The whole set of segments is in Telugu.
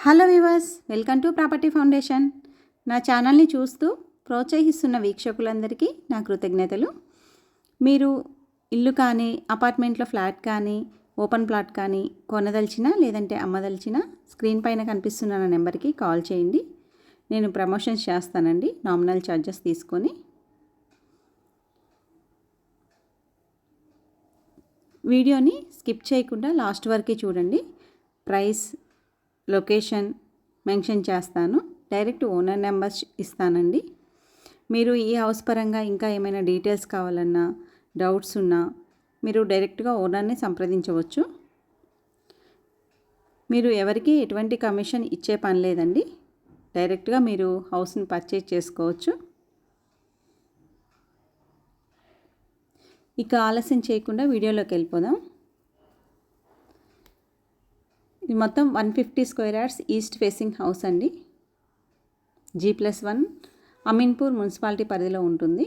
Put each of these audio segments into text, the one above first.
Hello viewers, welcome to property foundation. నా ఛానల్ని చూస్తూ ప్రోత్సహిస్తున్న వీక్షకులందరికీ నా కృతజ్ఞతలు. మీరు ఇల్లు కానీ, అపార్ట్మెంట్లో ఫ్లాట్ కానీ, ఓపెన్ ప్లాట్ కానీ కొనదలిచినా లేదంటే అమ్మదలిచినా స్క్రీన్ పైన కనిపిస్తున్న నా నెంబర్కి కాల్ చేయండి. నేను ప్రమోషన్స్ చేస్తానండి, నామినల్ ఛార్జెస్ తీసుకొని. వీడియోని స్కిప్ చేయకుండా లాస్ట్ వరకు చూడండి. ప్రైస్, లొకేషన్ మెన్షన్ చేస్తాను. డైరెక్ట్ ఓనర్ నెంబర్స్ ఇస్తానండి. మీరు ఈ హౌస్ పరంగా ఇంకా ఏమైనా డీటెయిల్స్ కావాలన్నా, డౌట్స్ ఉన్నా మీరు డైరెక్ట్గా ఓనర్ని సంప్రదించవచ్చు. మీరు ఎవరికి ఎటువంటి కమిషన్ ఇచ్చే పని లేదండి. డైరెక్ట్గా మీరు హౌస్ని పర్చేజ్ చేసుకోవచ్చు. ఇక ఆలస్యం చేయకుండా వీడియోలోకి వెళ్ళిపోదాం. ఇది మొత్తం 150 square yards east facing house అండి. G+1 అమీన్పూర్ మున్సిపాలిటీ పరిధిలో ఉంటుంది.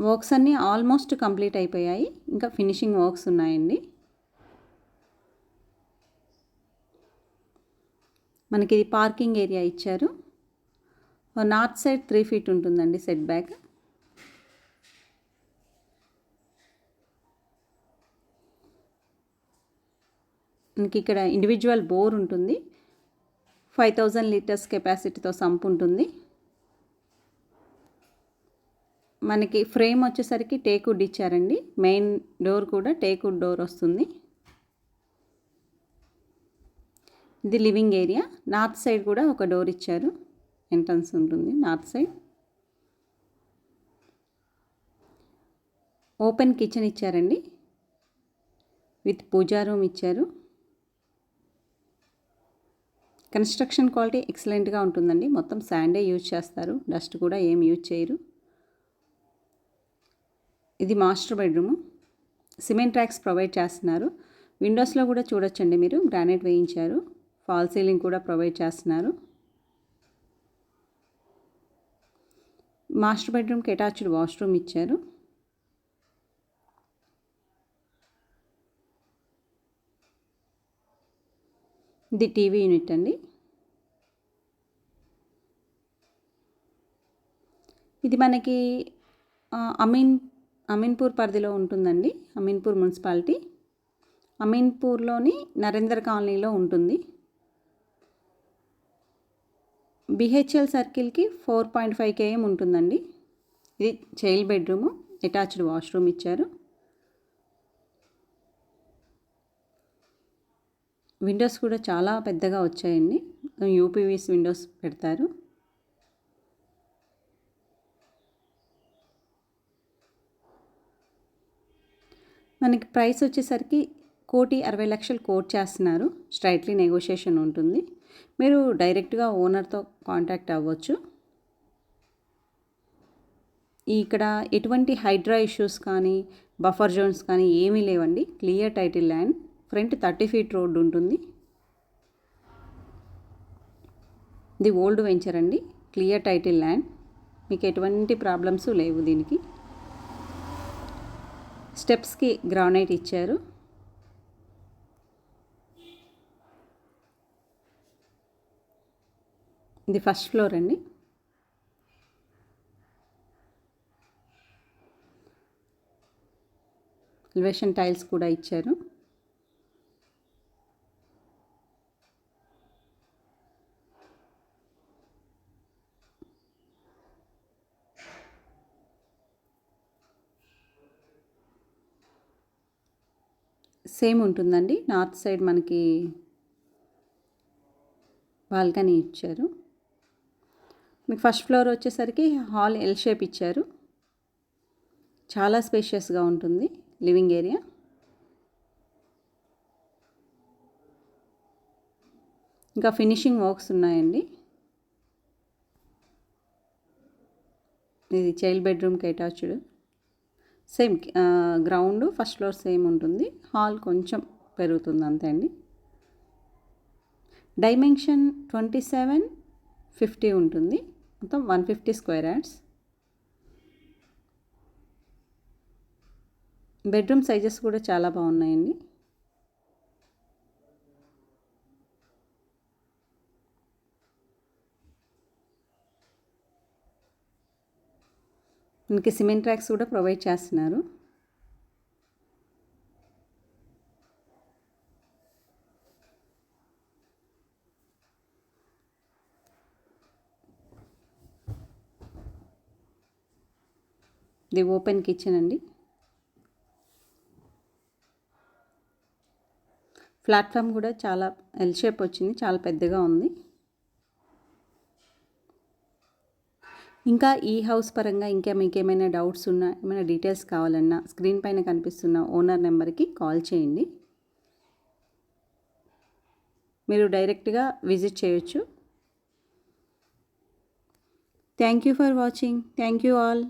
వర్క్స్ అన్నీ ఆల్మోస్ట్ కంప్లీట్ అయిపోయాయి, ఇంకా ఫినిషింగ్ వర్క్స్ ఉన్నాయండి. మనకి ఇది పార్కింగ్ ఏరియా ఇచ్చారు. నార్త్ సైడ్ 3 feet ఉంటుందండి సెట్ బ్యాక్. మనకి ఇక్కడ ఇండివిజువల్ బోర్ ఉంటుంది. 5000 లీటర్స్ కెపాసిటీతో సంప్ ఉంటుంది. మనకి ఫ్రేమ్ వచ్చేసరికి టేక్వుడ్ ఇచ్చారండి. మెయిన్ డోర్ కూడా టేక్వుడ్ డోర్ వస్తుంది. ఇది లివింగ్ ఏరియా. నార్త్ సైడ్ కూడా ఒక డోర్ ఇచ్చారు, ఎంట్రన్స్ ఉంటుంది నార్త్ సైడ్. ఓపెన్ కిచెన్ ఇచ్చారండి, విత్ పూజా రూమ్ ఇచ్చారు. కన్స్ట్రక్షన్ క్వాలిటీ ఎక్సలెంట్గా ఉంటుందండి. మొత్తం శాండే యూజ్ చేస్తారు, డస్ట్ కూడా ఏం యూజ్ చేయరు. ఇది master bedroom. Cement tracks provide చేస్తున్నారు. విండోస్లో కూడా చూడొచ్చండి మీరు, గ్రానైట్ వేయించారు. ఫాల్ సీలింగ్ కూడా ప్రొవైడ్ చేస్తున్నారు. మాస్టర్ బెడ్రూమ్కి అటాచ్డ్ వాష్రూమ్ ఇచ్చారు. ఇది టీవీ యూనిట్ అండి. ఇది మనకి అమీన్పూర్ పరిధిలో ఉంటుందండి. అమీన్పూర్ మున్సిపాలిటీ, అమీన్పూర్లోని నరేందర్ కాలనీలో ఉంటుంది. బిహెచ్ఎల్ సర్కిల్కి 4.5 km ఉంటుందండి. ఇది చైల్డ్ బెడ్రూము, అటాచ్డ్ వాష్రూమ్ ఇచ్చారు. విండోస్ కూడా చాలా పెద్దగా వచ్చాయండి. యూపీవీస్ విండోస్ పెడతారు. మనకి ప్రైస్ వచ్చేసరికి 1,60,00,000 కోట్ చేస్తున్నారు. స్ట్రైట్లీ నెగోషియేషన్ ఉంటుంది. మీరు డైరెక్ట్గా ఓనర్తో కాంటాక్ట్ అవ్వచ్చు. ఇక్కడ ఎటువంటి హైడ్రా ఇష్యూస్ కానీ, బఫర్ జోన్స్ కానీ ఏమీ లేవండి. Clear title land. Front 30 feet road ఉంటుంది. ఇది ఓల్డ్ వెంచర్ అండి. Clear title land. మీకు ఎటువంటి ప్రాబ్లమ్స్ లేవు దీనికి. స్టెప్స్కి గ్రానైట్ ఇచ్చారు. ఇది ఫస్ట్ ఫ్లోర్ అండి. ఎలివేషన్ టైల్స్ కూడా ఇచ్చారు. సేమ్ ఉంటుందండి. నార్త్ సైడ్ మనకి బాల్కనీ ఇచ్చారు. మీకు ఫస్ట్ ఫ్లోర్ వచ్చేసరికి హాల్ ఎల్ షేప్ ఇచ్చారు. చాలా స్పేషియస్గా ఉంటుంది లివింగ్ ఏరియా. ఇంకా ఫినిషింగ్ వర్క్స్ ఉన్నాయండి. ఇది చైల్డ్ బెడ్రూమ్కి attached. Same ground first floor same ఉంటుంది. హాల్ కొంచెం పెరుగుతుంది అంతే అండి. డైమెన్షన్ 27-50 ఉంటుంది. మొత్తం 150 స్క్వేర్ యార్డ్స్. బెడ్రూమ్ సైజెస్ కూడా చాలా బాగున్నాయండి. మనకి సిమెంట్ ట్రాక్స్ కూడా ప్రొవైడ్ చేస్తున్నారు. ఇది ఓపెన్ కిచెన్ అండి. ప్లాట్ఫామ్ కూడా చాలా ఎల్ షేప్ వచ్చింది, చాలా పెద్దగా ఉంది. ఇంకా ఈ హౌస్ పరంగా ఇంకా మీకు ఏమైనా డౌట్స్ ఉన్నా, ఏమైనా డీటెయిల్స్ కావాలన్నా స్క్రీన్ పైన కనిపిస్తున్న ఓనర్ నెంబర్కి కాల్ చేయండి. మీరు డైరెక్ట్గా విజిట్ చేయొచ్చు. Thank you for watching. Thank you all.